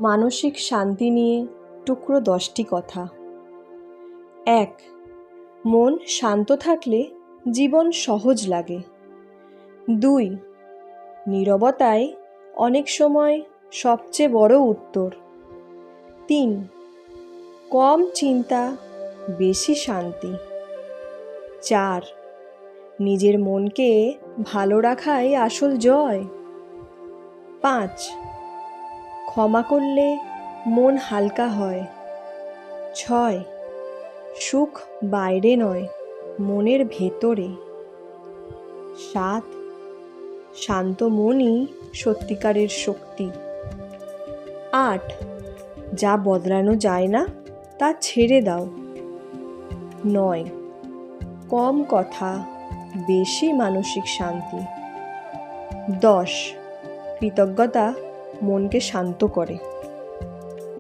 মানসিক শান্তি নিয়ে টুকরো 10টি কথা। 1. মন শান্ত থাকলে জীবন সহজ লাগে। 2. নীরবতায় অনেক সময় সবচেয়ে বড় উত্তর। 3. কম চিন্তা, বেশি শান্তি। 4. নিজের মনকে ভালো রাখাই আসল জয়। 5. ক্ষমা করলে মন হালকা হয়। 6. সুখ বাইরে নয়, মনের ভেতরে। 7. শান্ত মনই সত্যিকারের শক্তি। 8. যা বদলানো যায় না তা ছেড়ে দাও। 9. কম কথা, বেশি মানসিক শান্তি। 10. কৃতজ্ঞতা মনকে শান্ত করে।